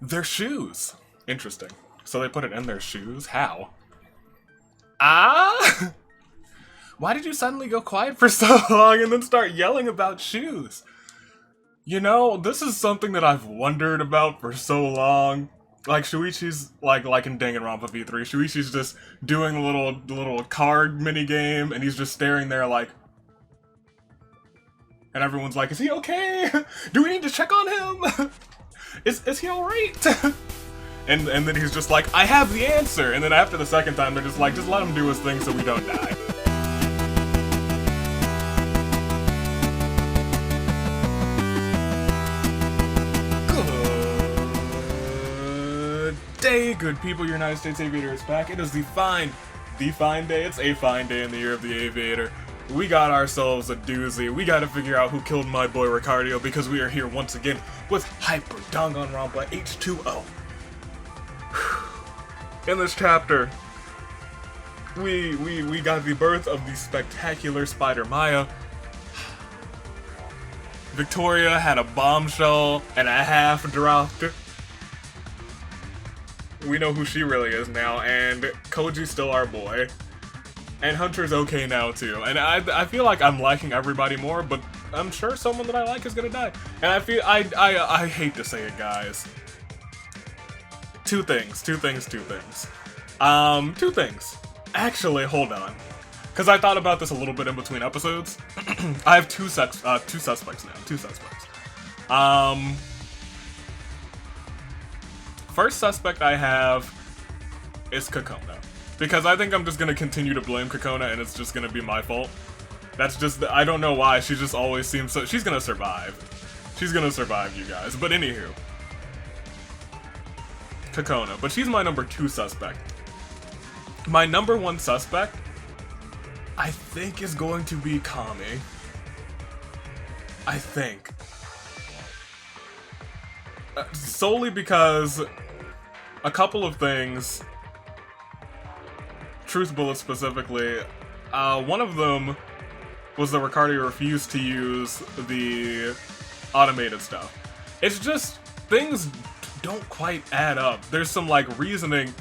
Their shoes. Interesting. So they put it in their shoes? How? Ah? Why did you suddenly go quiet for so long and then start yelling about shoes? You know, this is something that I've wondered about for so long. Like Shuichi's like in Danganronpa V3, Shuichi's just doing a little card mini game, and he's just staring there like, and everyone's like, "Is he okay? Do we need to check on him? Is he all right?" and then he's just like, "I have the answer." And then after the second time, they're just like, "Just let him do his thing so we don't die." Day, good people, your United States Aviator is back. It is the fine day. It's a fine day in the year of the Aviator. We got ourselves a doozy. We gotta figure out who killed my boy Ricardio because we are here once again with Hyper Danganronpa H20. In this chapter, we got the birth of the spectacular Spider Maya. Victoria had a bombshell and a half dropped. We know who she really is now, and Koji's still our boy. And Hunter's okay now too. And I feel like I'm liking everybody more, but I'm sure someone that I like is gonna die. And I hate to say it, guys. Two things. Actually, hold on. Because I thought about this a little bit in between episodes. I have two suspects now. First suspect I have is Kokona. Because I think I'm just gonna continue to blame Kokona and it's just gonna be my fault. That's just, I don't know why, she just always seems so, she's gonna survive. She's gonna survive, you guys. But anywho. Kokona, but she's my number 2 suspect. My number 1 suspect, I think, is going to be Kami. I think. Solely because a couple of things, Truth Bullet specifically, one of them was that Ricardio refused to use the automated stuff. It's just, things don't quite add up. There's some, like, reasoning.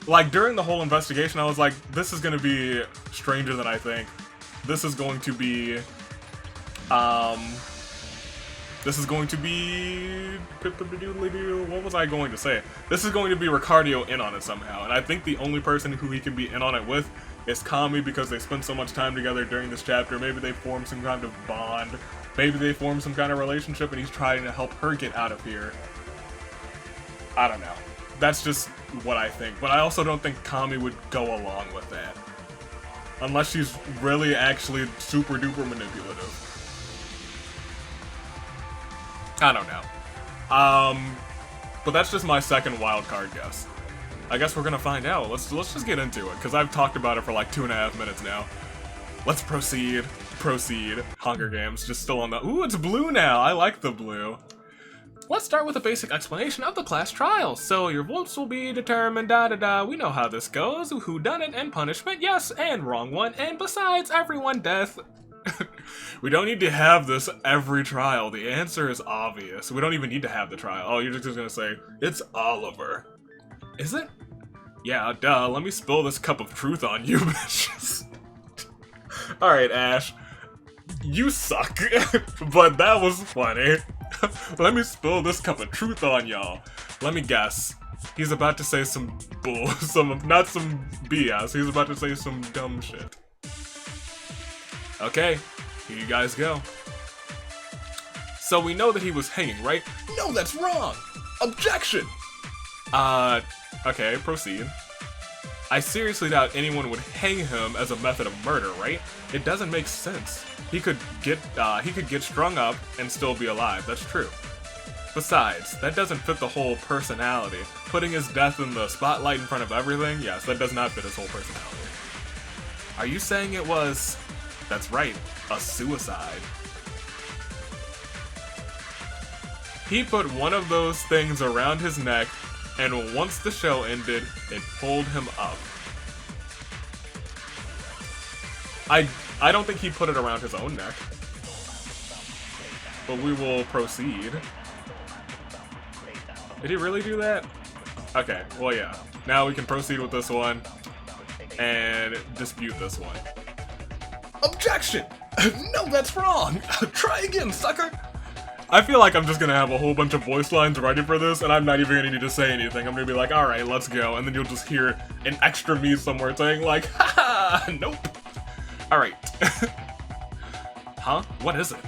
Like, during the whole investigation, I was like, this is gonna be stranger than I think. This is going to be, what was I going to say? This is going to be Ricardio in on it somehow, and I think the only person who he can be in on it with is Kami because they spent so much time together during this chapter. Maybe they formed some kind of bond. Maybe they formed some kind of relationship and he's trying to help her get out of here. I don't know. That's just what I think, but I also don't think Kami would go along with that. Unless she's really actually super duper manipulative. I don't know. But that's just my second wild card guess. I guess we're gonna find out. Let's just get into it, because I've talked about it for like 2.5 minutes now. Let's proceed. Hunger Games, just still on the... Ooh, it's blue now! I like the blue. Let's start with a basic explanation of the class trials. So your votes will be determined, da-da-da. We know how this goes. Who done it and punishment, yes, and wrong one. And besides, everyone death. We don't need to have this every trial. The answer is obvious. We don't even need to have the trial. Oh, you're just gonna say, it's Oliver. Is it? Yeah, duh. Let me spill this cup of truth on you, bitches. Alright, Ash. You suck. But that was funny. Let me spill this cup of truth on y'all. Let me guess. He's about to say some bull, not some BS. He's about to say some dumb shit. Okay, here you guys go. So we know that he was hanging, right? No, that's wrong! Objection! Okay, proceed. I seriously doubt anyone would hang him as a method of murder, right? It doesn't make sense. He could get strung up and still be alive, that's true. Besides, that doesn't fit the whole personality. Putting his death in the spotlight in front of everything? Yes, that does not fit his whole personality. Are you saying it was... That's right, a suicide. He put one of those things around his neck, and once the show ended, it pulled him up. I don't think he put it around his own neck. But we will proceed. Did he really do that? Okay, well yeah. Now we can proceed with this one and dispute this one. Objection! No, that's wrong! Try again, sucker! I feel like I'm just gonna have a whole bunch of voice lines ready for this, and I'm not even gonna need to say anything. I'm gonna be like, alright, let's go, and then you'll just hear an extra me somewhere saying like, haha, nope. Alright. Huh? What is it?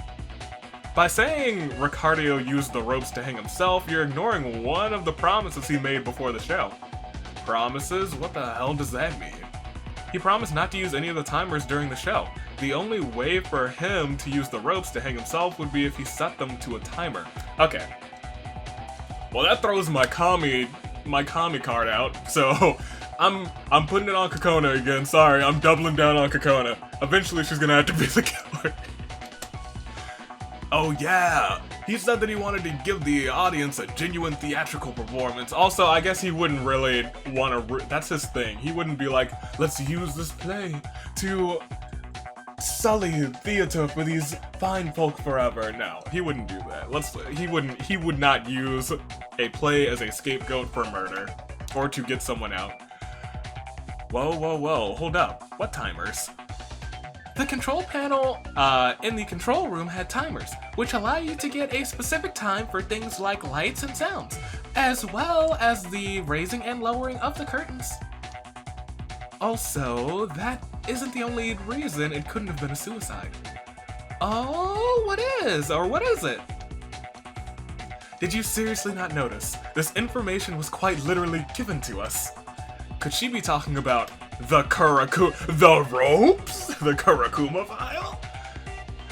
By saying Ricardo used the ropes to hang himself, you're ignoring one of the promises he made before the show. Promises? What the hell does that mean? He promised not to use any of the timers during the show. The only way for him to use the ropes to hang himself would be if he set them to a timer. Okay. Well, that throws my commie card out, so I'm putting it on Kokona again. Sorry, I'm doubling down on Kokona. Eventually she's gonna have to be the killer. Oh yeah! He said that he wanted to give the audience a genuine theatrical performance. Also, I guess he wouldn't really want to... That's his thing. He wouldn't be like, let's use this play to sully theater for these fine folk forever. No, he wouldn't do that. He would not use a play as a scapegoat for murder. Or to get someone out. Whoa, whoa, whoa. Hold up. What timers? The control panel in the control room had timers, which allow you to get a specific time for things like lights and sounds, as well as the raising and lowering of the curtains. Also, that isn't the only reason it couldn't have been a suicide. Oh, what is? Or what is it? Did you seriously not notice? This information was quite literally given to us. Could she be talking about the ropes? The Kurakuma file?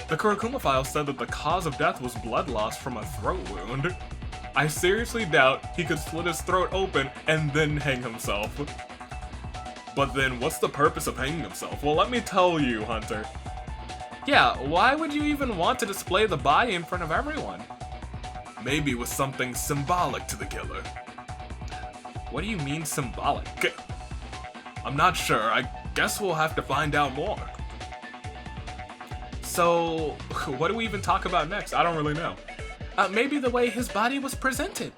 The Kurakuma file said that the cause of death was blood loss from a throat wound. I seriously doubt he could slit his throat open and then hang himself. But then what's the purpose of hanging himself? Well, let me tell you, Hunter. Yeah, why would you even want to display the body in front of everyone? Maybe with something symbolic to the killer. What do you mean symbolic? I'm not sure. I guess we'll have to find out more. So, what do we even talk about next? I don't really know. Maybe the way his body was presented.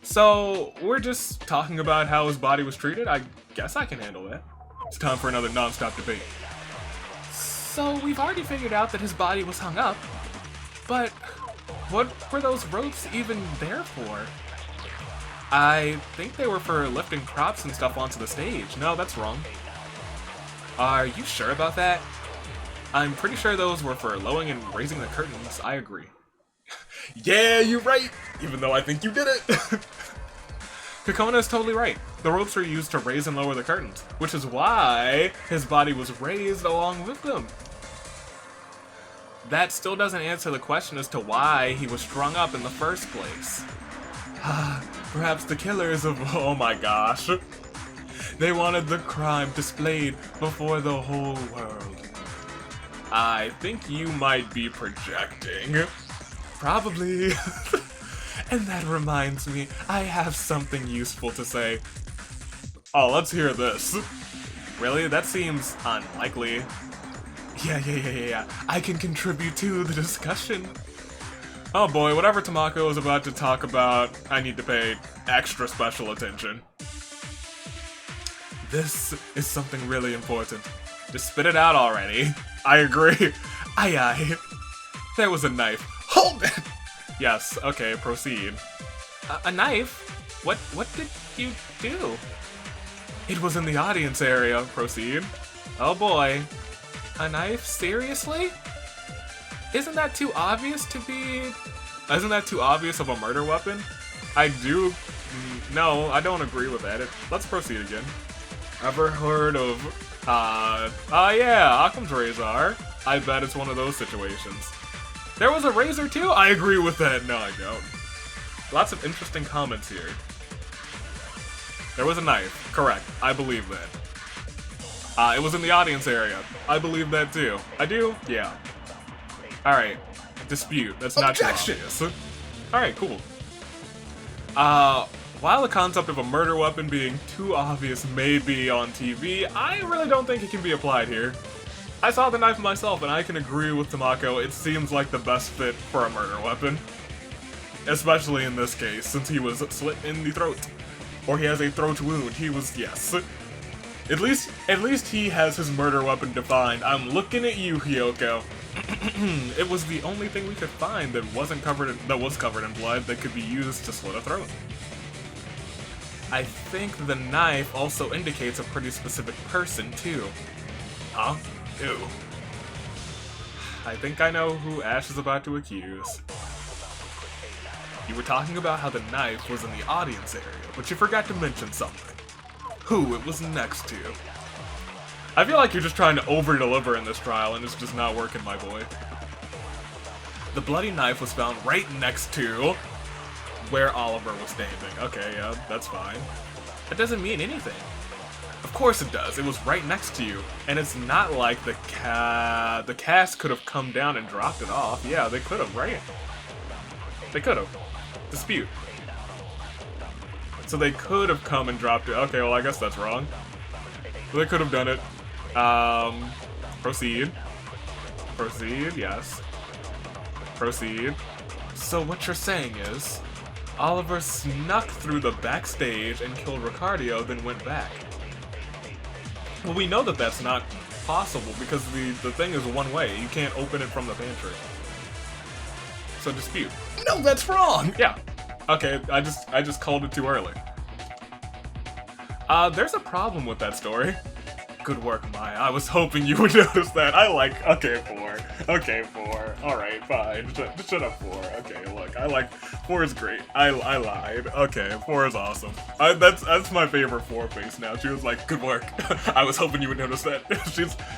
So, we're just talking about how his body was treated? I guess I can handle that. It's time for another non-stop debate. So, we've already figured out that his body was hung up, but what were those ropes even there for? I think they were for lifting props and stuff onto the stage. No, that's wrong. Are you sure about that? I'm pretty sure those were for lowering and raising the curtains. I agree. Yeah, you're right! Even though I think you did it! Kokona is totally right. The ropes were used to raise and lower the curtains, which is why his body was raised along with them. That still doesn't answer the question as to why he was strung up in the first place. Perhaps the killers of... Oh my gosh. They wanted the crime displayed before the whole world. I think you might be projecting. Probably. And that reminds me, I have something useful to say. Oh, let's hear this. Really? That seems unlikely. Yeah. I can contribute to the discussion. Oh boy, whatever Tamako is about to talk about, I need to pay extra special attention. This is something really important. Just spit it out already. I agree. Aye. There was a knife. Hold it! Yes, okay, proceed. A knife? What did you do? It was in the audience area. Proceed. Oh boy. A knife? Seriously? Isn't that too obvious to be... Isn't that too obvious of a murder weapon? No, I don't agree with that. Let's proceed again. Ever heard of... yeah, Occam's razor. I bet it's one of those situations. There was a razor too? I agree with that. No, I don't. Lots of interesting comments here. There was a knife. Correct. I believe that. It was in the audience area. I believe that too. I do? Yeah. Alright. Dispute. That's not too obvious. Alright, cool. While the concept of a murder weapon being too obvious may be on TV, I really don't think it can be applied here. I saw the knife myself, and I can agree with Tamako, it seems like the best fit for a murder weapon. Especially in this case, since he was slit in the throat. Or he has a throat wound. He was, yes. At least he has his murder weapon defined. I'm looking at you, Hyoko. It was the only thing we could find that was covered in blood that could be used to slit a throat. I think the knife also indicates a pretty specific person, too. Huh? Ew. I think I know who Ash is about to accuse. You were talking about how the knife was in the audience area, but you forgot to mention something. Who it was next to. I feel like you're just trying to over-deliver in this trial, and it's just not working, my boy. The bloody knife was found right next to where Oliver was standing. Okay, yeah, that's fine. That doesn't mean anything. Of course it does. It was right next to you, and it's not like the cast could have come down and dropped it off. Yeah, they could have, right? They could have. Dispute. So they could have come and dropped it. Okay, well, I guess that's wrong. They could have done it. Proceed. Proceed, yes. Proceed. So what you're saying is, Oliver snuck through the backstage and killed Ricardio, then went back. Well, we know that that's not possible because the thing is one way. You can't open it from the pantry. So dispute. No, that's wrong! Yeah. Okay, I just called it too early. There's a problem with that story. Good work, Maya. I was hoping you would notice that. Okay, 4. Okay, 4. Alright, fine. Shut up, 4. Okay, look, 4 is great. I lied. Okay, 4 is awesome. That's my favorite 4 face now. She was like, good work. I was hoping you would notice that.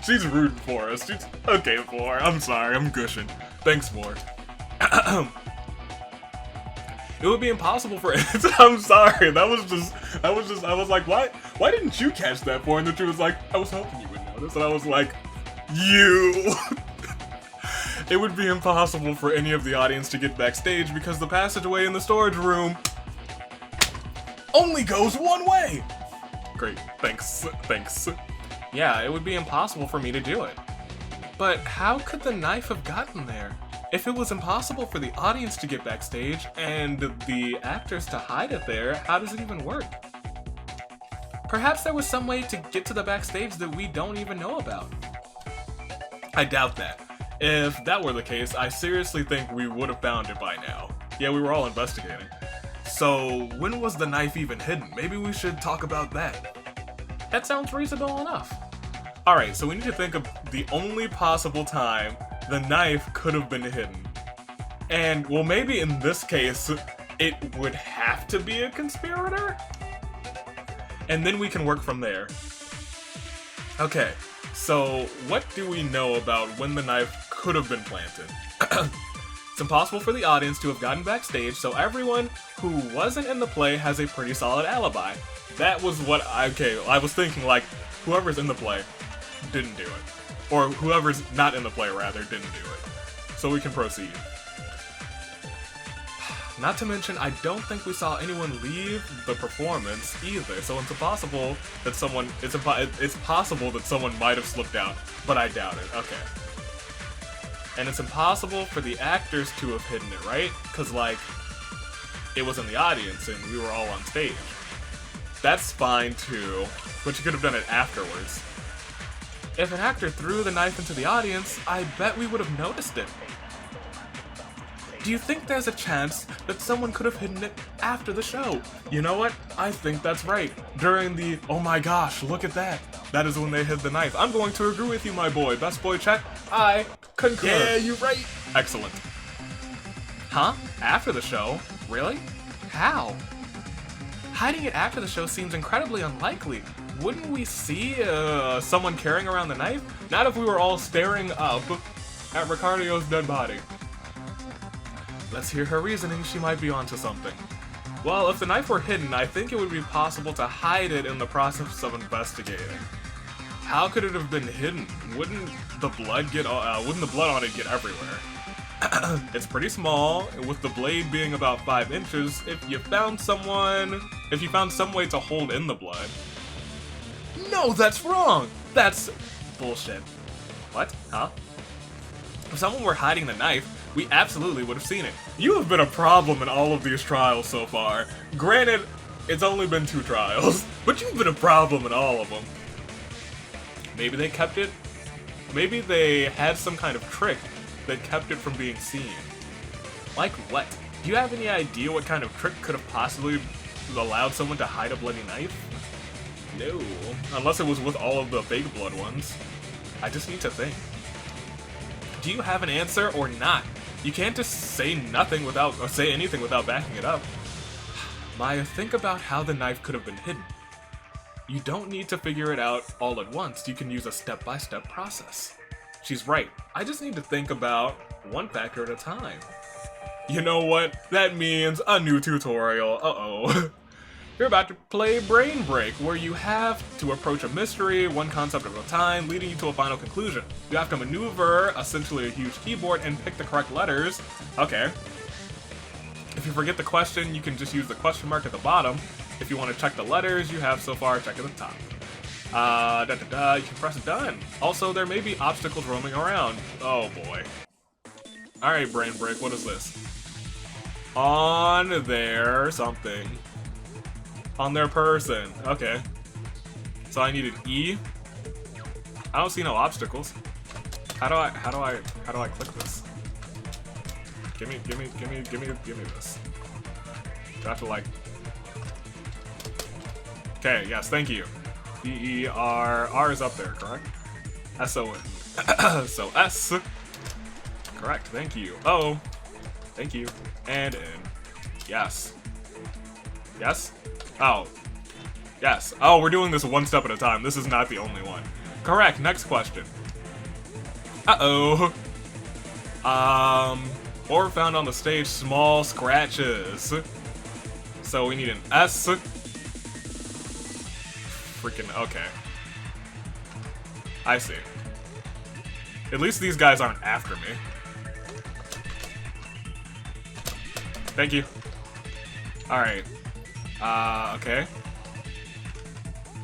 She's rooting for us. Okay, 4. I'm sorry, I'm gushing. Thanks, 4. It would be impossible for I'm sorry, I was like, why didn't you catch that 4? And then she was like, I was hoping you would notice. And I was like, you! It would be impossible for any of the audience to get backstage because the passageway in the storage room only goes one way! Great, thanks. Yeah, it would be impossible for me to do it. But how could the knife have gotten there? If it was impossible for the audience to get backstage and the actors to hide it there, how does it even work? Perhaps there was some way to get to the backstage that we don't even know about. I doubt that. If that were the case, I seriously think we would have found it by now. Yeah, we were all investigating. So, when was the knife even hidden? Maybe we should talk about that. That sounds reasonable enough. Alright, so we need to think of the only possible time the knife could have been hidden. And, well, maybe in this case, it would have to be a conspirator? And then we can work from there. Okay, so what do we know about when the knife could have been planted? It's impossible for the audience to have gotten backstage, so everyone who wasn't in the play has a pretty solid alibi. That was what I was thinking, like, whoever's in the play didn't do it. Or whoever's not in the play, rather, didn't do it. So we can proceed. Not to mention, I don't think we saw anyone leave the performance either, so it's possible that someone might have slipped out, but I doubt it. Okay. And it's impossible for the actors to have hidden it, right? Because, like, it was in the audience and we were all on stage. That's fine too, but you could have done it afterwards. If an actor threw the knife into the audience, I bet we would have noticed it. Do you think there's a chance that someone could have hidden it after the show? You know what? I think that's right. During the, oh my gosh, look at that. That is when they hid the knife. I'm going to agree with you, my boy. Best boy Chet, I concur. Yeah, you're right. Excellent. Huh? After the show? Really? How? Hiding it after the show seems incredibly unlikely. Wouldn't we see someone carrying around the knife? Not if we were all staring up at Ricardio's dead body. Let's hear her reasoning. She might be onto something. Well, if the knife were hidden, I think it would be possible to hide it in the process of investigating. How could it have been hidden? Wouldn't the blood on it get everywhere? It's pretty small, with the blade being about 5 inches. If you found some way to hold in the blood. No, that's wrong! That's bullshit. What? Huh? If someone were hiding the knife, we absolutely would have seen it. You have been a problem in all of these trials so far. Granted, it's only been 2 trials, but you've been a problem in all of them. Maybe they kept it. Maybe they had some kind of trick that kept it from being seen. Like what? Do you have any idea what kind of trick could have possibly allowed someone to hide a bloody knife? No. Unless it was with all of the fake blood ones. I just need to think. Do you have an answer or not? You can't just say nothing without, or say anything without backing it up. Maya, think about how the knife could have been hidden. You don't need to figure it out all at once. You can use a step-by-step process. She's right. I just need to think about one factor at a time. You know what? That means a new tutorial. Uh-oh. You're about to play Brain Break, where you have to approach a mystery, one concept at a time, leading you to a final conclusion. You have to maneuver, essentially a huge keyboard, and pick the correct letters. Okay. If you forget the question, you can just use the question mark at the bottom. If you want to check the letters you have so far, check at the top. You can press done. Also, there may be obstacles roaming around. Oh boy. Alright, Brain Break, what is this? On their something. On their person. Okay. So I need an E. I don't see no obstacles. How do I click this? Give me this. Do I have to like... Okay, yes, thank you. D-E-R... R is up there, correct? S-O-N. So S. Correct, thank you. O. Thank you. And N. Yes. Yes? Oh. Yes. Oh, we're doing this one step at a time. This is not the only one. Correct, next question. Uh-oh. Ore found on the stage, small scratches. So we need an S. Freaking, okay. I see. At least these guys aren't after me. Thank you. Alright. Okay.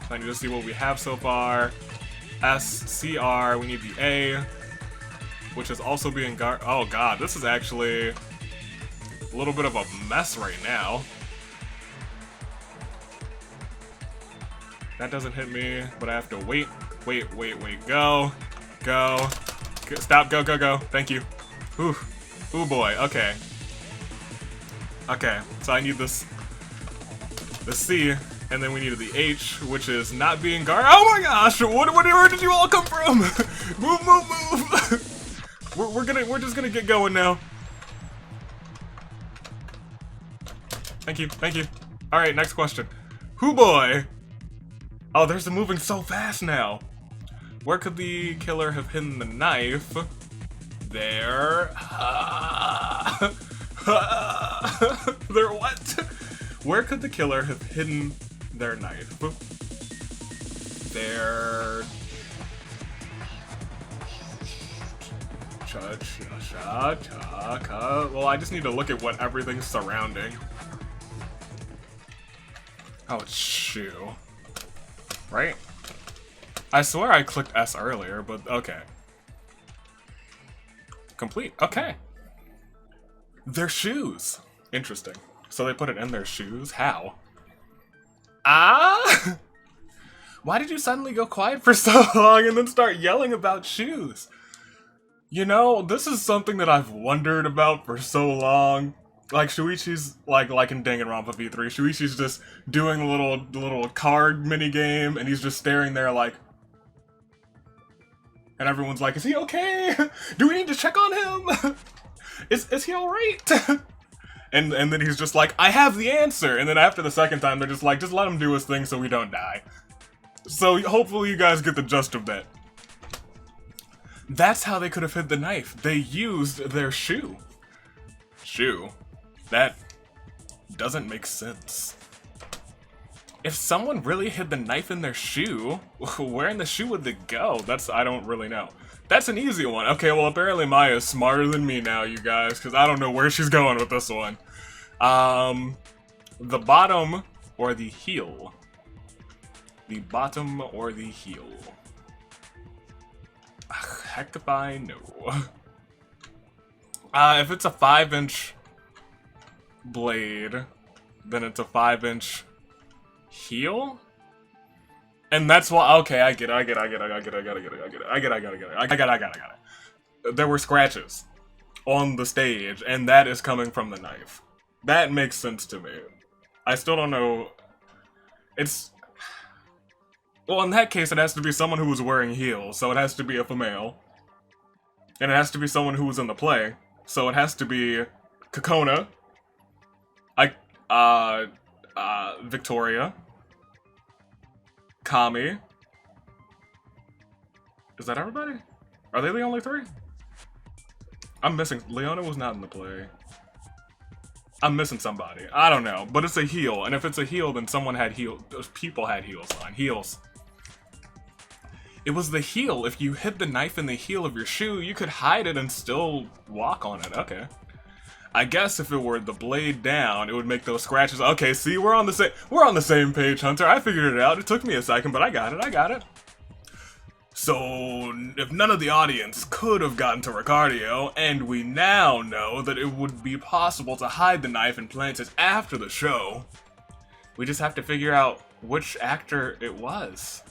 I need to see what we have so far. S, C, R, we need the A, which is also being guard. Oh god, this is actually a little bit of a mess right now. That doesn't hit me, but I have to wait, go, stop, go, thank you. Ooh, ooh boy, okay. Okay, so I need the C, and then we needed the H, which is not being guarded. Oh my gosh, where did you all come from? Move. We're just gonna get going now. Thank you. All right, next question. Hoo boy. Oh, there's the moving so fast now. Where could the killer have hidden the knife? There. There what? Where could the killer have hidden their knife? There. Well, I just need to look at what everything's surrounding. Oh, it's shoe. Right? I swear I clicked S earlier, but okay. Complete. Okay. Their shoes. Interesting. So they put it in their shoes? How? Ah? Why did you suddenly go quiet for so long and then start yelling about shoes? You know, this is something that I've wondered about for so long. Like, Shuichi's, like in Danganronpa H20, Shuichi's just doing the little card minigame, and he's just staring there like... And everyone's like, is he okay? Do we need to check on him? Is he alright? and then he's just like, I have the answer! And then after the second time, they're just like, just let him do his thing so we don't die. So hopefully you guys get the gist of that. That's how they could have hid the knife. They used their shoe. Shoe? That doesn't make sense. If someone really hid the knife in their shoe, where in the shoe would they go? I don't really know. That's an easy one. Okay, well apparently Maya's smarter than me now, you guys, because I don't know where she's going with this one. The bottom or the heel? The bottom or the heel? Ugh, heck if I know. If it's a 5-inch blade, then it's a 5-inch heel? And that's why, okay, I get it. There were scratches on the stage, and that is coming from the knife. That makes sense to me. I still don't know. Well, in that case, it has to be someone who was wearing heels, so it has to be a female. And it has to be someone who was in the play, so it has to be Kokona, Victoria, Kami. Is that everybody? Are they the only 3? I'm missing. Leona was not in the play. I'm missing somebody. I don't know, but it's a heel, and if it's a heel, then someone had heel. People had heels on. Heels. It was the heel. If you hid the knife in the heel of your shoe, you could hide it and still walk on it. Okay. I guess if it were the blade down, it would make those scratches. Okay, see, we're on the same page, Hunter. I figured it out. It took me a second, but I got it. So, if none of the audience could have gotten to Ricardio, and we now know that it would be possible to hide the knife and plant it after the show, we just have to figure out which actor it was.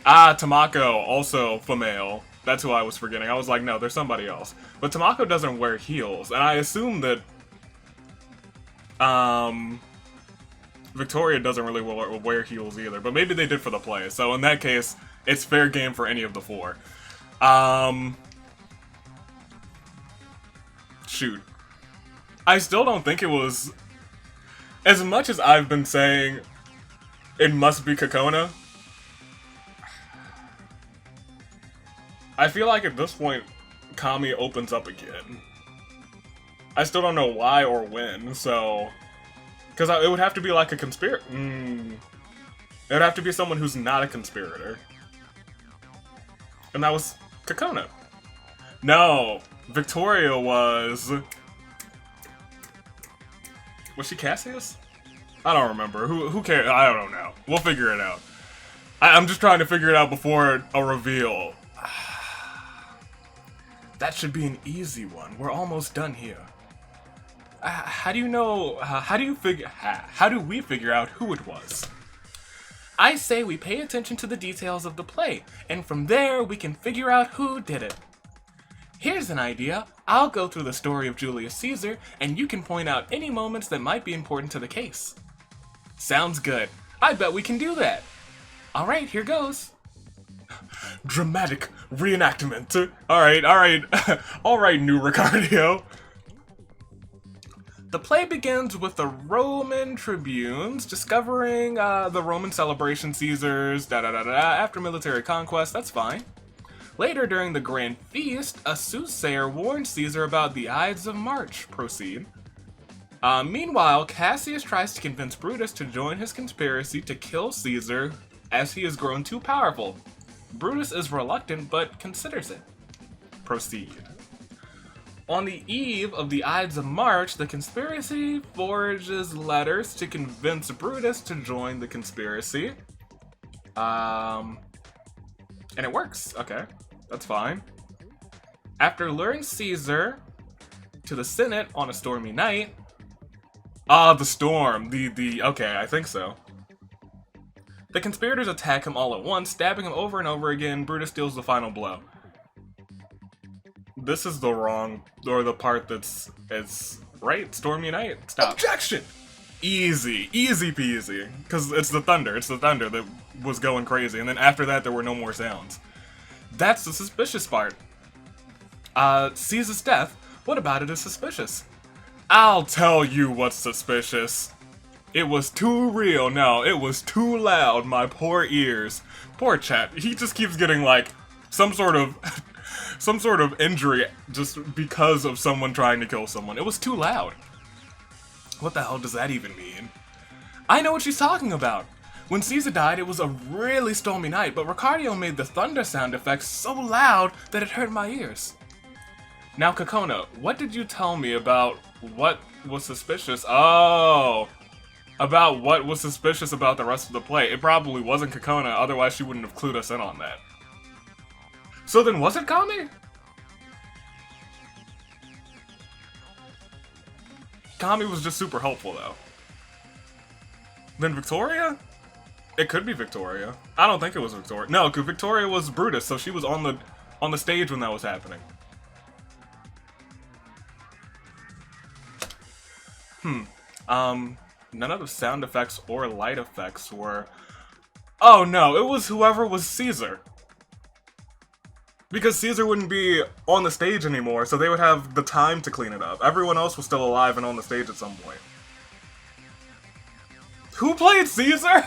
Tamako, also female. That's who I was forgetting. I was like, no, there's somebody else. But Tamako doesn't wear heels, and I assume that Victoria doesn't really wear heels either, but maybe they did for the play. So in that case, it's fair game for any of the 4. Shoot. I still don't think it was... As much as I've been saying it must be Kokona, I feel like at this point, Kami opens up again. I still don't know why or when, so... Because it would have to be like a conspirator. It would have to be someone who's not a conspirator. And that was Kokona. No, Victoria was... Was she Cassius? I don't remember. Who cares? I don't know. We'll figure it out. I'm just trying to figure it out before a reveal. That should be an easy one. We're almost done here. How do you know, how do we figure out who it was? I say we pay attention to the details of the play, and from there we can figure out who did it. Here's an idea. I'll go through the story of Julius Caesar, and you can point out any moments that might be important to the case. Sounds good. I bet we can do that. Alright, here goes. Dramatic reenactment. Alright. Alright, new Ricardio. The play begins with the Roman tribunes discovering the Roman celebration Caesar's after military conquest. That's fine. Later, during the grand feast, a soothsayer warns Caesar about the Ides of March. Proceed. Meanwhile, Cassius tries to convince Brutus to join his conspiracy to kill Caesar as he has grown too powerful. Brutus is reluctant but considers it. Proceed. On the eve of the Ides of March, the conspiracy forges letters to convince Brutus to join the conspiracy. And it works. Okay, that's fine. After luring Caesar to the Senate on a stormy night... the storm. Okay, I think so. The conspirators attack him all at once, stabbing him over and over again. Brutus deals the final blow. This is the wrong, or the part that's, right? Stormy night? Stop. Objection! Easy peasy. Because it's the thunder that was going crazy, and then after that there were no more sounds. That's the suspicious part. Caesar's death, what about it is suspicious? I'll tell you what's suspicious. It was too real, no, it was too loud, my poor ears. Poor chap, he just keeps getting like, some sort of injury just because of someone trying to kill someone. It was too loud. What the hell does that even mean? I know what she's talking about. When Caesar died, it was a really stormy night, but Ricardio made the thunder sound effects so loud that it hurt my ears. Now, Kokona, what did you tell me about what was suspicious? Oh, about what was suspicious about the rest of the play. It probably wasn't Kokona, otherwise she wouldn't have clued us in on that. So then was it Kami? Kami was just super helpful, though. Then Victoria? It could be Victoria. I don't think it was Victoria. No, because Victoria was Brutus, so she was on the stage when that was happening. None of the sound effects or light effects were... Oh no, it was whoever was Caesar. Because Caesar wouldn't be on the stage anymore, so they would have the time to clean it up. Everyone else was still alive and on the stage at some point. Who played Caesar?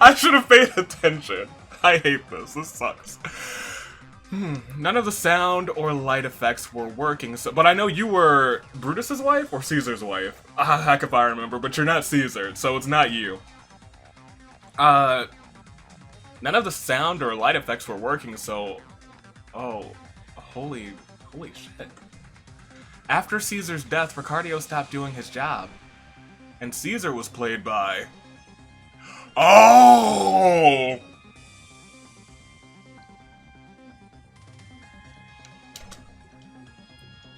I should have paid attention. I hate this. This sucks. None of the sound or light effects were working, so, but I know you were Brutus's wife or Caesar's wife. Heck if I remember, but you're not Caesar, so it's not you. None of the sound or light effects were working, so... Oh, holy shit. After Caesar's death, Ricardio stopped doing his job. And Caesar was played by... Oh!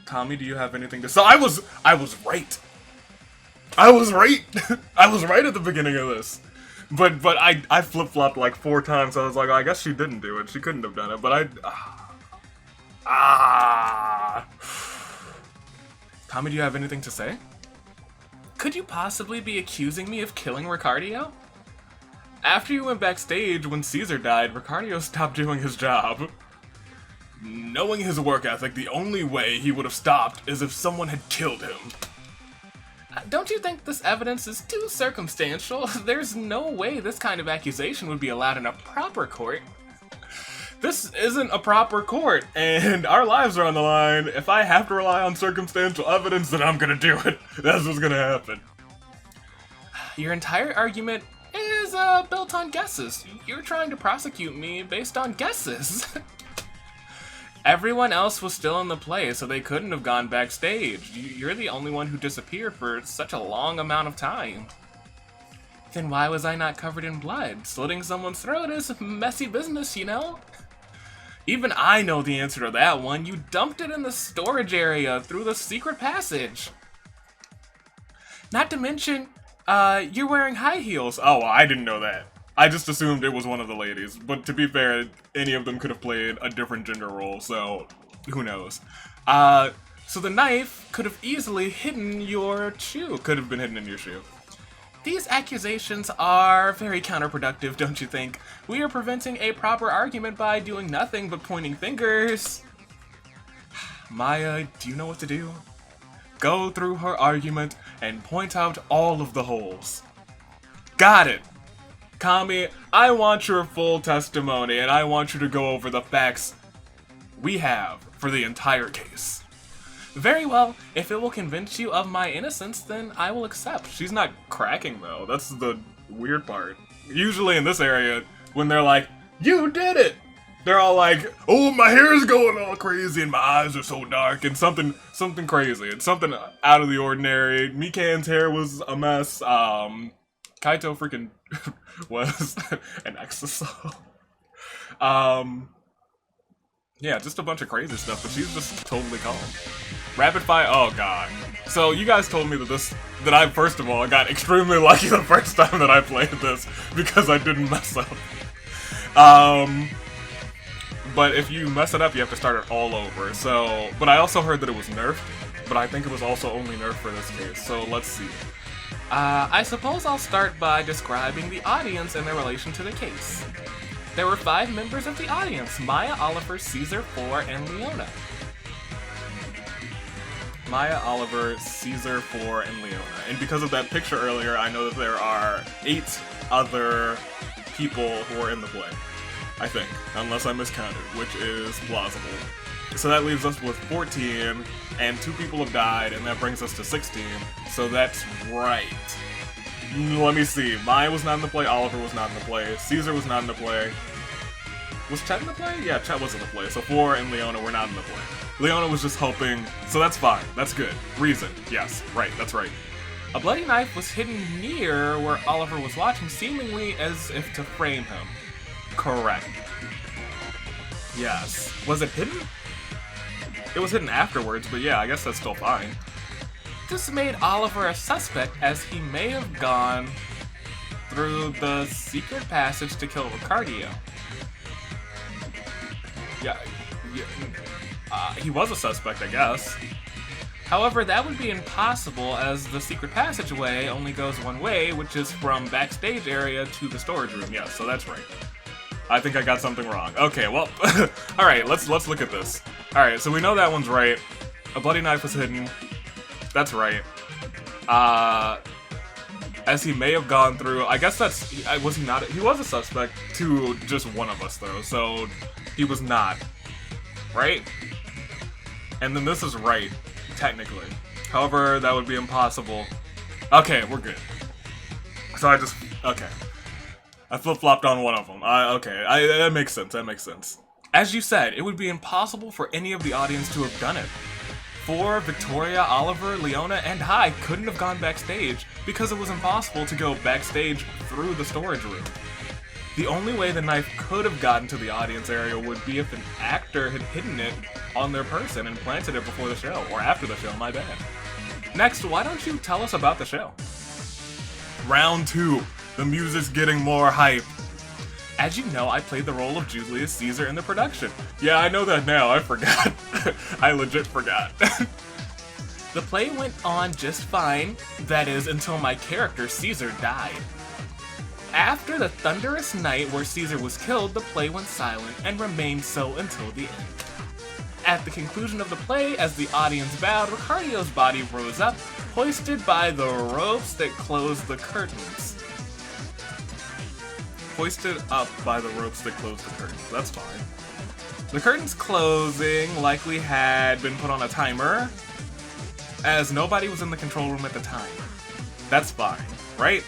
Tommy, do you have anything to say? I was right. I was right. I was right at the beginning of this. But I flip-flopped like 4 times, so I was like, oh, I guess she didn't do it. She couldn't have done it, but Tommy, do you have anything to say? Could you possibly be accusing me of killing Ricardio? After you went backstage when Caesar died, Ricardio stopped doing his job. Knowing his work ethic, the only way he would have stopped is if someone had killed him. Don't you think this evidence is too circumstantial? There's no way this kind of accusation would be allowed in a proper court. This isn't a proper court, and our lives are on the line. If I have to rely on circumstantial evidence, then I'm gonna do it. That's what's gonna happen. Your entire argument is built on guesses. You're trying to prosecute me based on guesses. Everyone else was still in the play, so they couldn't have gone backstage. You're the only one who disappeared for such a long amount of time. Then why was I not covered in blood? Slitting someone's throat is messy business, you know? Even I know the answer to that one. You dumped it in the storage area through the secret passage. Not to mention, you're wearing high heels. Oh, I didn't know that. I just assumed it was one of the ladies, but to be fair, any of them could have played a different gender role, so who knows. So the knife could have easily hidden your shoe, could have been hidden in your shoe. These accusations are very counterproductive, don't you think? We are preventing a proper argument by doing nothing but pointing fingers. Maya, do you know what to do? Go through her argument and point out all of the holes. Got it! Kami, I want your full testimony, and I want you to go over the facts we have for the entire case. Very well, if it will convince you of my innocence, then I will accept. She's not cracking, though. That's the weird part. Usually in this area, when they're like, you did it! They're all like, oh, my hair's going all crazy and my eyes are so dark, and something crazy. It's something out of the ordinary. Mikan's hair was a mess. Kaito freaking was an exorcism. Yeah, just a bunch of crazy stuff, but she's just totally calm. Rapid fire, oh god. So you guys told me that I, first of all, got extremely lucky the first time that I played this, because I didn't mess up. But if you mess it up, you have to start it all over, so, but I also heard that it was nerfed, but I think it was also only nerfed for this case, so let's see. I suppose I'll start by describing the audience and their relation to the case. There were 5 members of the audience: Maya, Oliver, Caesar, 4, and Leona. Maya, Oliver, Caesar, 4, and Leona. And because of that picture earlier, I know that there are 8 other people who are in the play. I think, unless I miscounted, which is plausible. So that leaves us with 14, and 2 people have died, and that brings us to 16. So that's right. Let me see. Maya was not in the play, Oliver was not in the play, Caesar was not in the play. Was Chet in the play? Yeah, Chet was in the play. So 4 and Leona were not in the play. Leona was just helping, so that's fine. That's good. Reason. Yes, right, that's right. A bloody knife was hidden near where Oliver was watching, seemingly as if to frame him. Correct. Yes. Was it hidden? It was hidden afterwards, but yeah, I guess that's still fine. this made Oliver a suspect as he may have gone through the secret passage to kill Ricardio. Yeah, he was a suspect, I guess. However, that would be impossible as the secret passageway only goes one way, which is from backstage area to the storage room. Yes, so that's right. I think I got something wrong. Okay, well, alright, let's look at this. Alright, so we know that one's right. A bloody knife was hidden. That's right. As he may have gone through, I guess that's, was he not? He was a suspect to just one of us though, so he was not. Right? And then this is right, technically. However, that would be impossible. Okay, we're good. So okay. I flip-flopped on one of them. Okay, that makes sense, that makes sense. As you said, it would be impossible for any of the audience to have done it. For Victoria, Oliver, Leona, and I couldn't have gone backstage because it was impossible to go backstage through the storage room. The only way the knife could have gotten to the audience area would be if an actor had hidden it on their person and planted it before the show, or after the show, my bad. Next, why don't you tell us about the show? Round 2. The music's getting more hype. As you know, I played the role of Julius Caesar in the production. Yeah, I know that now, I forgot. I legit forgot. The play went on just fine, that is, until my character Caesar died. After the thunderous night where Caesar was killed, the play went silent and remained so until the end. At the conclusion of the play, as the audience bowed, Ricardio's body rose up, hoisted by the ropes that closed the curtains. Hoisted up by the ropes that closed the curtains. That's fine. The curtains closing likely had been put on a timer, as nobody was in the control room at the time. That's fine, right?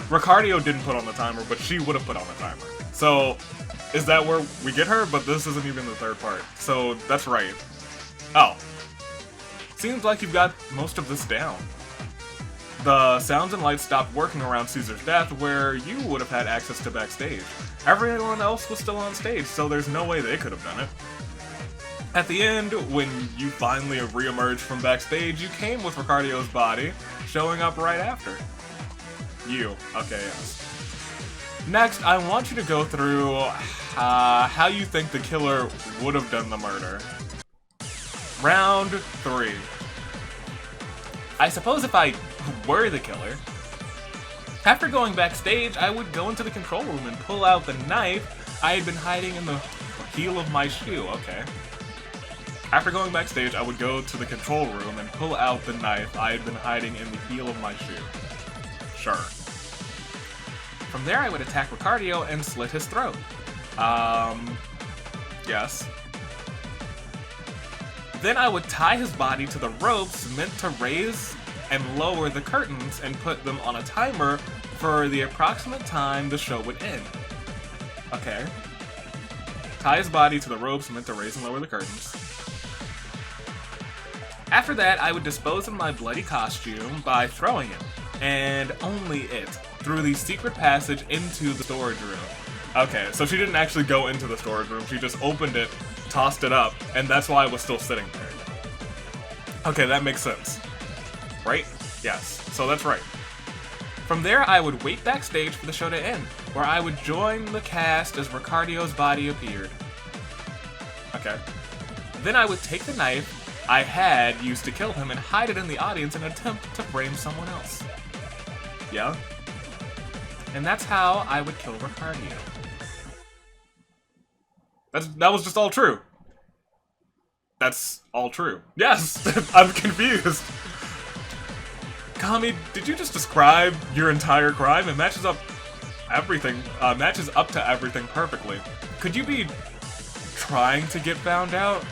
Ricardio didn't put on the timer, but she would have put on the timer. So, is that where we get her? But this isn't even the third part. So, that's right. Oh. Seems like you've got most of this down. The sounds and lights stopped working around Caesar's death, where you would have had access to backstage. Everyone else was still on stage, so there's no way they could have done it. At the end, when you finally re-emerged from backstage, you came with Ricardio's body, showing up right after. You. Okay, yes. Next, I want you to go through how you think the killer would have done the murder. Round 3. I suppose if I were the killer, after going backstage, I would go into the control room and pull out the knife I had been hiding in the heel of my shoe. Okay. After going backstage, I would go to the control room and pull out the knife I had been hiding in the heel of my shoe. Sure. From there, I would attack Ricardio and slit his throat. Yes. Then I would tie his body to the ropes meant to raise and lower the curtains and put them on a timer for the approximate time the show would end. Okay. Tie his body to the ropes meant to raise and lower the curtains. After that, I would dispose of my bloody costume by throwing it, and only it, through the secret passage into the storage room. Okay, so she didn't actually go into the storage room, she just opened it, tossed it up, and that's why it was still sitting there. Okay, that makes sense. Right? Yes, so that's right. From there, I would wait backstage for the show to end, where I would join the cast as Ricardio's body appeared. Okay. Then I would take the knife I had used to kill him and hide it in the audience in an attempt to frame someone else. Yeah? And that's how I would kill Ricardio. That was just all true. That's all true. Yes! I'm confused. Kami, did you just describe your entire crime? It matches up to everything perfectly. Could you be trying to get found out?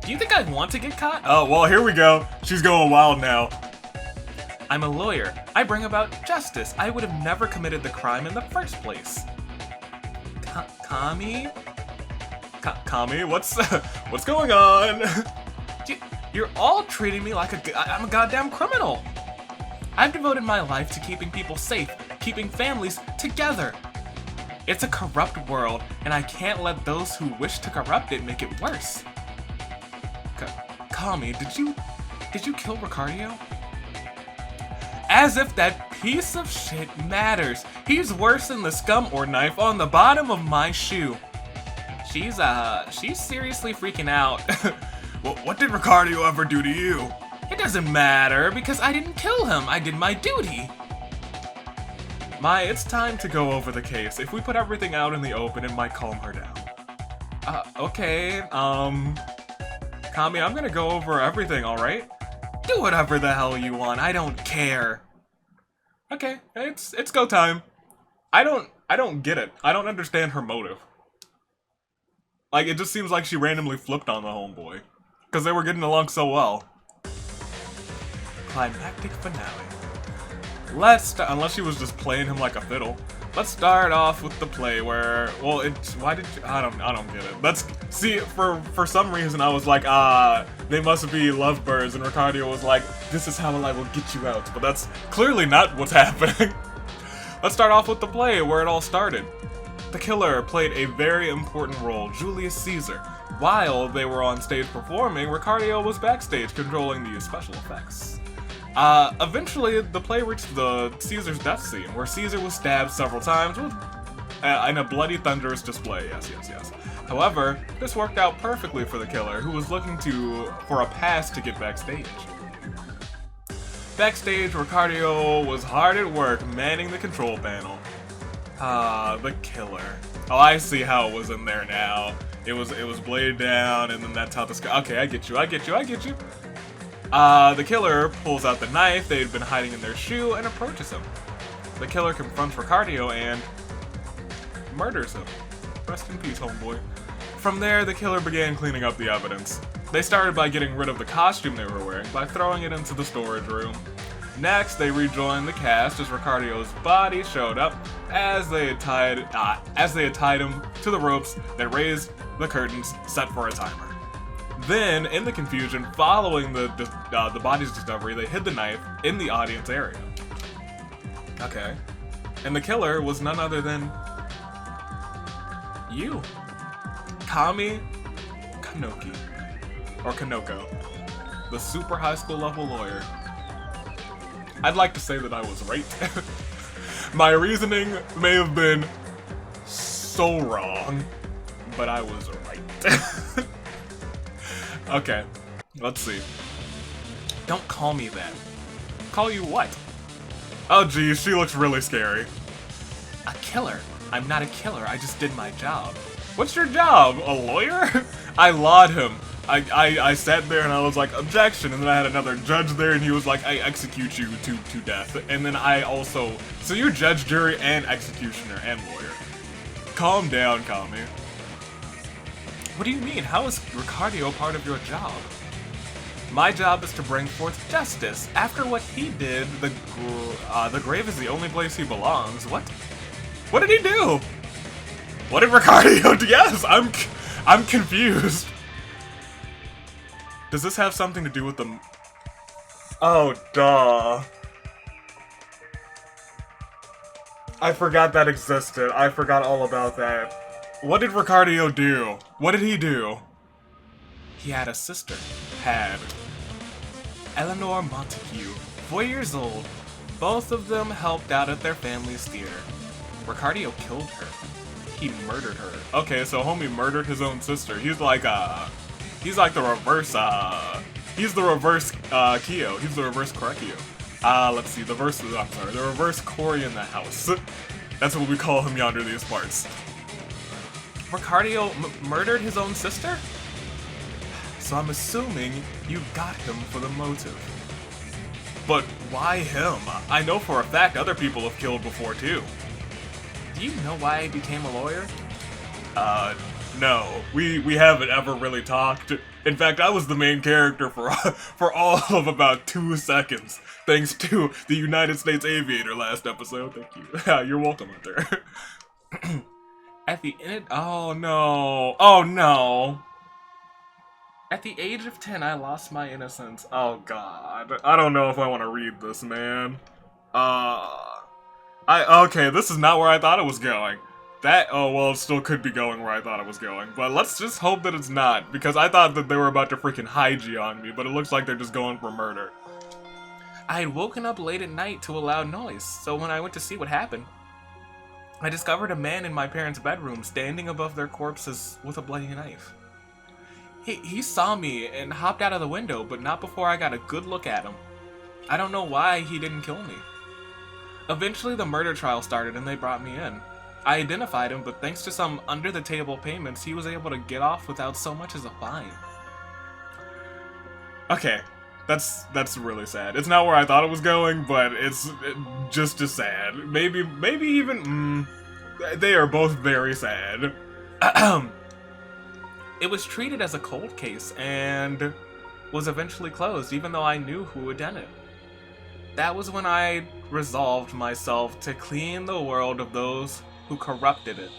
Do you think I want to get caught? Oh, well, here we go. She's going wild now. I'm a lawyer. I bring about justice. I would have never committed the crime in the first place. Kami? Kami, what's going on? You're all treating me like I'm a goddamn criminal. I've devoted my life to keeping people safe, keeping families together. It's a corrupt world, and I can't let those who wish to corrupt it make it worse. Kami, did you kill Ricardio? As if that piece of shit matters. He's worse than the scum or knife on the bottom of my shoe. She's seriously freaking out. Well, what did Ricardio ever do to you? It doesn't matter, because I didn't kill him. I did my duty. Mai, it's time to go over the case. If we put everything out in the open, it might calm her down. Okay, Kami, I'm gonna go over everything, alright? Do whatever the hell you want, I don't care. Okay, it's go time. I don't get it. I don't understand her motive. Like, it just seems like she randomly flipped on the homeboy. Because they were getting along so well. Climactic finale. Unless she was just playing him like a fiddle. Let's start off with the play where, well, I don't get it. See, for some reason I was like, they must be lovebirds, and Ricardio was like, this is how I will get you out. But that's clearly not what's happening. Let's start off with the play where it all started. The killer played a very important role, Julius Caesar. While they were on stage performing, Ricardio was backstage controlling the special effects. Eventually, the play reached the Caesar's death scene, where Caesar was stabbed several times in a bloody, thunderous display. Yes. However, this worked out perfectly for the killer, who was looking for a pass to get backstage. Backstage, Ricardio was hard at work manning the control panel. The killer. Oh, I see how it was in there now. It was bladed down, and then that's how the sky. Okay, I get you. The killer pulls out the knife they'd been hiding in their shoe and approaches him. The killer confronts Ricardio and murders him. Rest in peace, homeboy. From there, the killer began cleaning up the evidence. They started by getting rid of the costume they were wearing by throwing it into the storage room. Next, they rejoined the cast as Ricardio's body showed up as they had tied him to the ropes that raised the curtains set for a timer. Then, in the confusion following the body's discovery, they hid the knife in the audience area. Okay. And the killer was none other than you. Kami Kanoki. Or Kanoko. The super high school level lawyer. I'd like to say that I was right. My reasoning may have been so wrong, but I was right. Okay, let's see. Don't call me that. Call you what? Oh geez, she looks really scary. A killer? I'm not a killer, I just did my job. What's your job? A lawyer? I lawed him. I sat there and I was like, objection, and then I had another judge there and he was like, I execute you to death. And then I also, so you're judge, jury, and executioner, and lawyer. Calm down, Kami. What do you mean? How is Ricardio part of your job? My job is to bring forth justice. After what he did, the grave is the only place he belongs. What? What did he do? What did Ricardio do? Yes, I'm confused. Does this have something to do with the... Oh, duh. I forgot that existed. I forgot all about that. What did Ricardio do? What did he do? He had a sister. Had. Eleanor Montague, 4 years old. Both of them helped out at their family's theater. Ricardio killed her. He murdered her. Okay, so homie murdered his own sister. He's like the reverse, he's the reverse, Kyo. He's the reverse Korekio. Let's see, the reverse Cory in the house. That's what we call him yonder these parts. Ricardio murdered his own sister? So I'm assuming you got him for the motive. But why him? I know for a fact other people have killed before too. Do you know why I became a lawyer? No. We haven't ever really talked. In fact, I was the main character for all of about 2 seconds. Thanks to the United States Aviator last episode. Thank you. You're welcome, Hunter. At the end, oh no. Oh no. At the age of 10, I lost my innocence. Oh god. I don't know if I want to read this, man. Okay, this is not where I thought it was going. That, oh, well, it still could be going where I thought it was going. But let's just hope that it's not, because I thought that they were about to freaking hygie on me, but it looks like they're just going for murder. I had woken up late at night to a loud noise, so when I went to see what happened, I discovered a man in my parents' bedroom standing above their corpses with a bloody knife. He saw me and hopped out of the window, but not before I got a good look at him. I don't know why he didn't kill me. Eventually the murder trial started and they brought me in. I identified him, but thanks to some under-the-table payments, he was able to get off without so much as a fine. Okay, that's really sad. It's not where I thought it was going, but it's just as sad. Maybe even, they are both very sad. It was treated as a cold case and was eventually closed, even though I knew who had done it. That was when I resolved myself to clean the world of those who corrupted it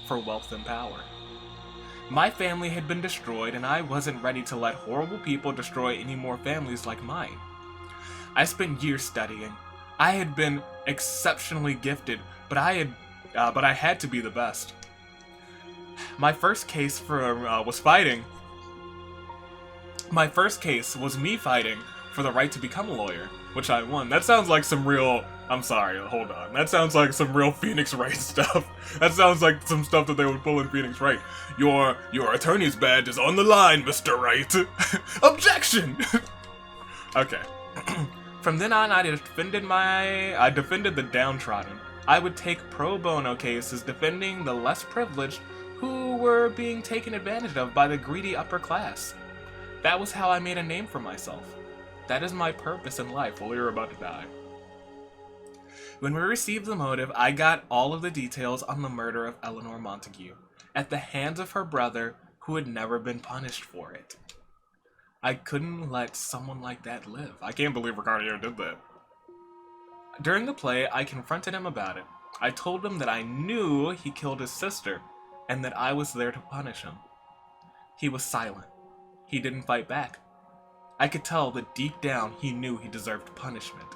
for wealth and power. My family had been destroyed, and I wasn't ready to let horrible people destroy any more families like mine. I spent years studying. I had been exceptionally gifted, but I had to be the best. My first case was me fighting for the right to become a lawyer, which I won. That sounds like some real... I'm sorry, hold on. That sounds like some real Phoenix Wright stuff. That sounds like some stuff that they would pull in Phoenix Wright. Your attorney's badge is on the line, Mr. Wright. Objection! Okay. From then on, I defended the downtrodden. I would take pro bono cases defending the less privileged who were being taken advantage of by the greedy upper class. That was how I made a name for myself. That is my purpose in life while we were about to die. When we received the motive, I got all of the details on the murder of Eleanor Montague, at the hands of her brother, who had never been punished for it. I couldn't let someone like that live. I can't believe Ricardo did that. During the play, I confronted him about it. I told him that I knew he killed his sister, and that I was there to punish him. He was silent. He didn't fight back. I could tell that deep down he knew he deserved punishment.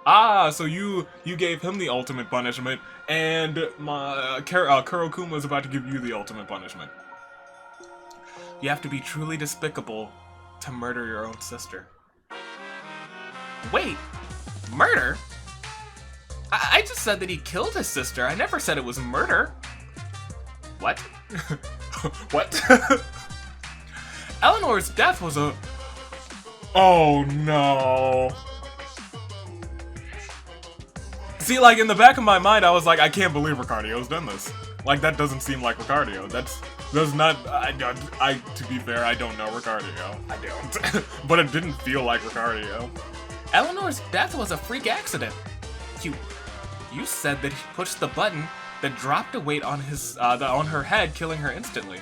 Ah, so you gave him the ultimate punishment, and Kurokuma is about to give you the ultimate punishment. You have to be truly despicable to murder your own sister. Wait, murder? I just said that he killed his sister. I never said it was murder. What? What? Eleanor's death was a... Oh no. See, like, in the back of my mind, I was like, I can't believe Ricardio's done this. Like, that doesn't seem like Ricardio. That's not, to be fair, I don't know Ricardio. I don't. But it didn't feel like Ricardio. Eleanor's death was a freak accident. You said that he pushed the button that dropped a weight on on her head, killing her instantly.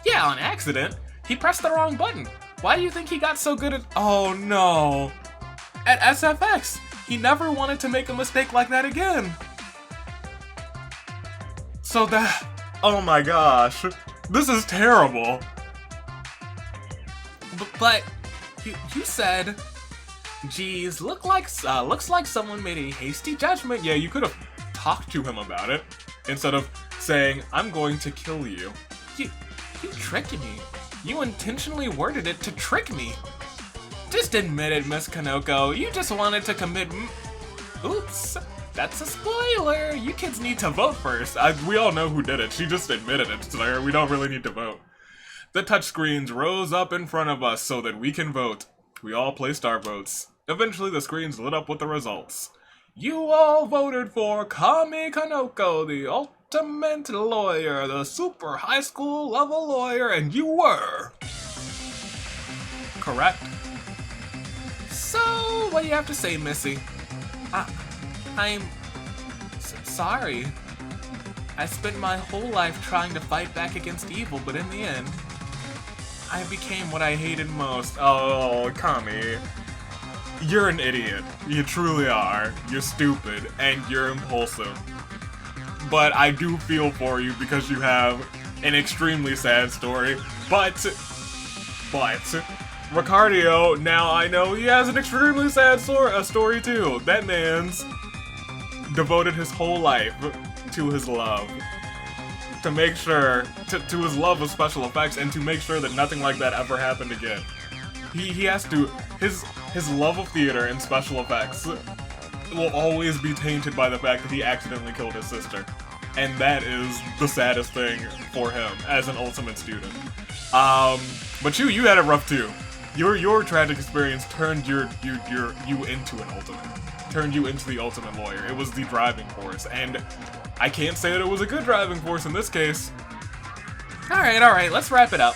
Yeah, on accident. He pressed the wrong button. Why do you think he got so good at... Oh, no. At SFX. He never wanted to make a mistake like that again. So that... Oh my gosh. This is terrible. But you said... Geez, looks like someone made a hasty judgment. Yeah, you could have talked to him about it. Instead of saying, I'm going to kill you. You tricked me. You intentionally worded it to trick me. Just admit it, Miss Kanoko. You just wanted to commit Oops. That's a spoiler. You kids need to vote first. We all know who did it. She just admitted it, so we don't really need to vote. The touchscreens rose up in front of us so that we can vote. We all placed our votes. Eventually, the screens lit up with the results. You all voted for Kami Kanoko, the ultimate lawyer, the super high school level lawyer, and you were... correct. So, what do you have to say, Missy? I'm sorry. I spent my whole life trying to fight back against evil, but in the end, I became what I hated most. Oh, Kami. You're an idiot. You truly are. You're stupid, and you're impulsive. But I do feel for you because you have an extremely sad story. But, Ricardio, now I know he has an extremely sad story too. That man's devoted his whole life to his love. to make sure, to his love of special effects, and to make sure that nothing like that ever happened again. He has to, his love of theater and special effects will always be tainted by the fact that he accidentally killed his sister. And that is the saddest thing for him as an Ultimate student. But you had it rough too. Your tragic experience turned you into an Ultimate. Turned you into the Ultimate Lawyer. It was the driving force, and I can't say that it was a good driving force in this case. Alright, let's wrap it up.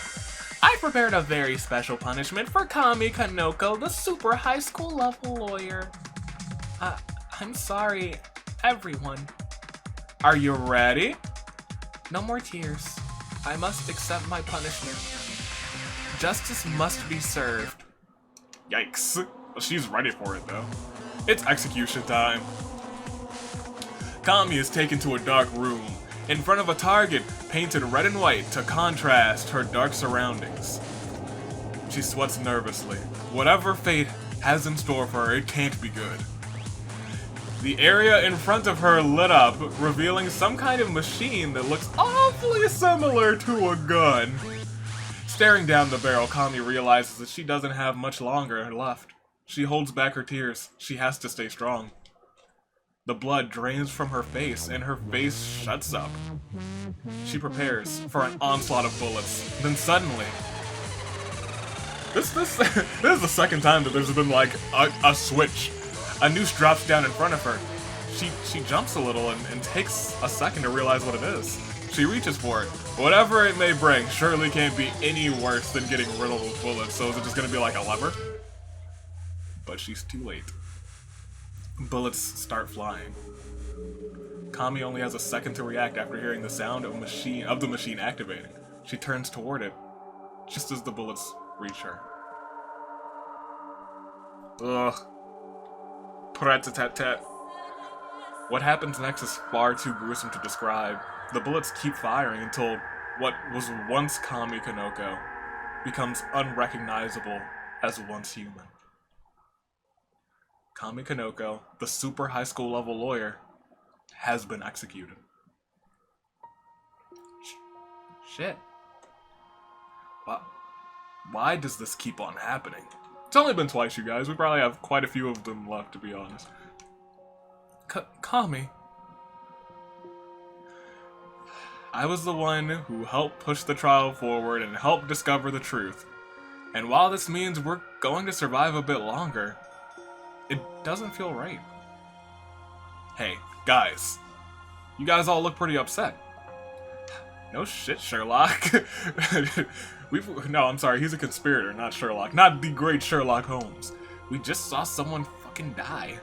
I prepared a very special punishment for Kami Kanoko, the super high school level lawyer. I'm sorry, everyone. Are you ready? No more tears. I must accept my punishment. Justice must be served. Yikes. Well, she's ready for it though. It's execution time. Kami is taken to a dark room in front of a target painted red and white to contrast her dark surroundings. She sweats nervously. Whatever fate has in store for her, it can't be good. The area in front of her lit up, revealing some kind of machine that looks awfully similar to a gun. Staring down the barrel, Kami realizes that she doesn't have much longer left. She holds back her tears. She has to stay strong. The blood drains from her face, and her face shuts up. She prepares for an onslaught of bullets. Then suddenly... This is the second time that there's been, like, a switch. A noose drops down in front of her. She jumps a little and takes a second to realize what it is. She reaches for it. Whatever it may bring surely can't be any worse than getting riddled with bullets, so is it just gonna be like a lever? But she's too late. Bullets start flying. Kami only has a second to react after hearing the sound of the machine activating. She turns toward it, just as the bullets reach her. Ugh. Prat-tat-tat. What happens next is far too gruesome to describe. The bullets keep firing until what was once Kami Kanoko becomes unrecognizable as once human. Kami Kanoko, the super high school level lawyer, has been executed. Shit. Why does this keep on happening? It's only been twice, you guys. We probably have quite a few of them left, to be honest. Kami. I was the one who helped push the trial forward and helped discover the truth. And while this means we're going to survive a bit longer, it doesn't feel right. Hey, guys. You guys all look pretty upset. No shit, Sherlock. No, I'm sorry, he's a conspirator, not Sherlock. Not the great Sherlock Holmes. We just saw someone fucking die.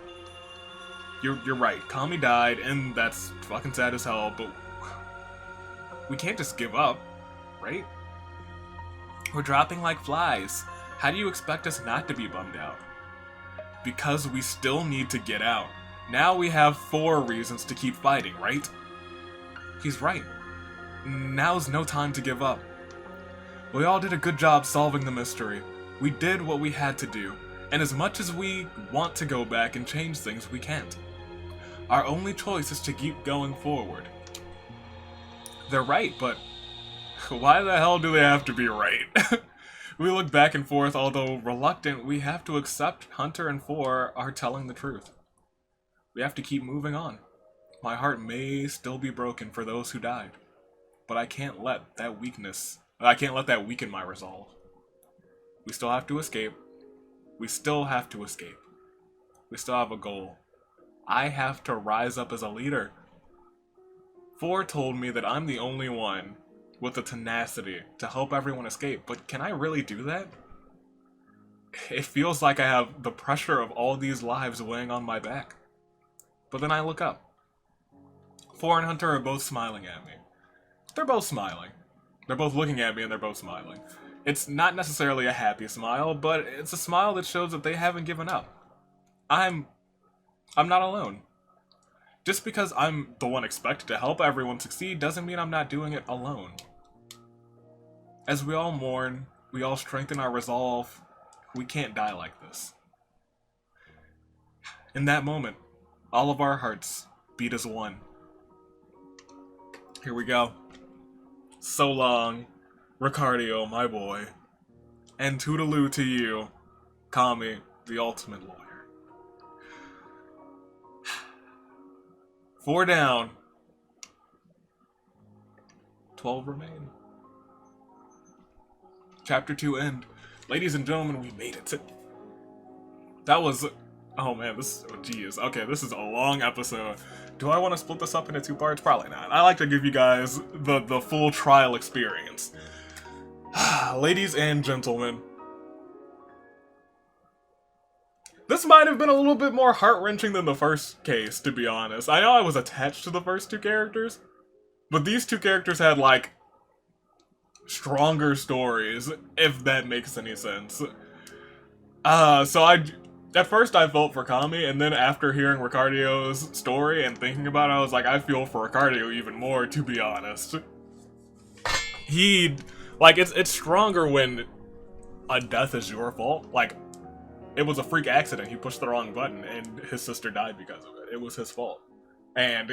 You're right, Kami died, and that's fucking sad as hell, but we can't just give up, right? We're dropping like flies. How do you expect us not to be bummed out? Because we still need to get out. Now we have 4 reasons to keep fighting, right? He's right. Now's no time to give up. We all did a good job solving the mystery. We did what we had to do, and as much as we want to go back and change things, we can't. Our only choice is to keep going forward. They're right, but why the hell do they have to be right? We look back and forth, although reluctant, we have to accept Hunter and 4 are telling the truth. We have to keep moving on. My heart may still be broken for those who died, but I can't let that weaken my resolve. We still have to escape. We still have to escape. We still have a goal. I have to rise up as a leader. 4 told me that I'm the only one with the tenacity to help everyone escape, but can I really do that? It feels like I have the pressure of all these lives weighing on my back. But then I look up. 4 and Hunter are both smiling at me. They're both smiling. They're both looking at me and they're both smiling. It's not necessarily a happy smile, but it's a smile that shows that they haven't given up. I'm not alone. Just because I'm the one expected to help everyone succeed doesn't mean I'm not doing it alone. As we all mourn, we all strengthen our resolve. We can't die like this. In that moment, all of our hearts beat as one. Here we go. So long, Ricardio, my boy. And toodaloo to you, Kami, the ultimate lawyer. 4 down. 12 remain. Chapter 2 end. Ladies and gentlemen, we made it. That was... Oh man, this... Oh geez. Okay, this is a long episode. Do I want to split this up into 2 parts? Probably not. I like to give you guys the full trial experience. Ladies and gentlemen. This might have been a little bit more heart-wrenching than the first case, to be honest. I know I was attached to the first 2 characters, but these 2 characters had, like, stronger stories, if that makes any sense. At first I felt for Kami, and then after hearing Ricardio's story and thinking about it, I was like, I feel for Ricardio even more, to be honest. It's stronger when a death is your fault. Like, it was a freak accident. He pushed the wrong button, and his sister died because of it. It was his fault. And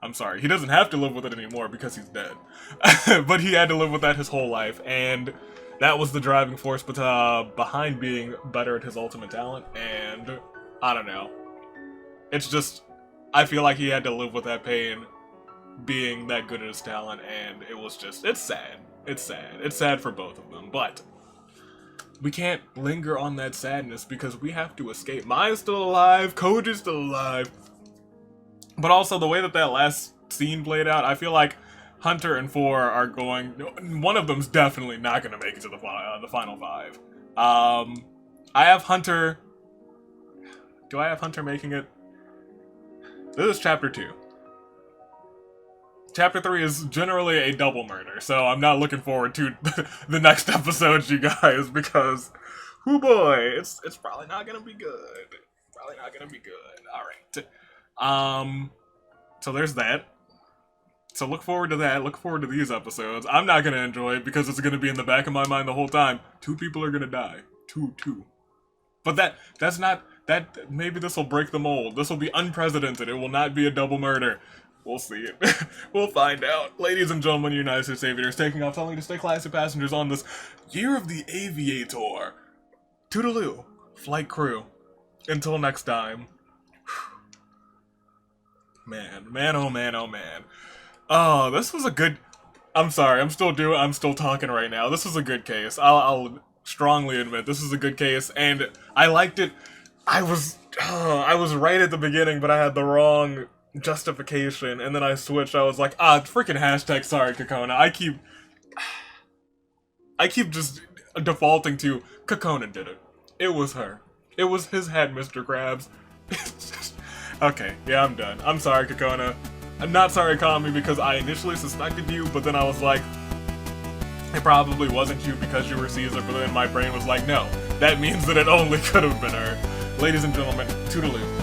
I'm sorry, he doesn't have to live with it anymore because he's dead. But he had to live with that his whole life, and that was the driving force behind being better at his ultimate talent, and I don't know. It's just, I feel like he had to live with that pain being that good at his talent, and it was just, it's sad. It's sad. It's sad for both of them, but we can't linger on that sadness because we have to escape. Maya's still alive, Koji's still alive. But also, the way that last scene played out, I feel like Hunter and 4 are going... One of them's definitely not going to make it to the final 5. I have Hunter... Do I have Hunter making it? This is Chapter 2. Chapter 3 is generally a double murder, so I'm not looking forward to the next episodes, you guys, because... Oh boy, it's probably not going to be good. Probably not going to be good. Alright. So there's that. So look forward to that. Look forward to these episodes. I'm not gonna enjoy it because it's gonna be in the back of my mind the whole time. 2 people are gonna die. Two. But that's not... Maybe this will break the mold. This will be unprecedented. It will not be a double murder. We'll see. We'll find out. Ladies and gentlemen, United States Aviators taking off, telling you to stay classy passengers on this Year of the Aviator. Toodaloo, flight crew. Until next time. Man, oh man. Oh, this was a good... I'm sorry, I'm still talking right now. This was a good case. I'll strongly admit, this is a good case, and I liked it. I was right at the beginning, but I had the wrong justification, and then I switched. I was like, freaking hashtag sorry, Kokona. I keep just defaulting to Kokona did it. It was her. It was his head, Mr. Krabs. It's just... Okay, yeah, I'm done. I'm sorry, Kokona. I'm not sorry, Kami, because I initially suspected you, but then I was like, it probably wasn't you because you were Caesar, but then my brain was like, no, that means that it only could have been her. Ladies and gentlemen, toodaloo.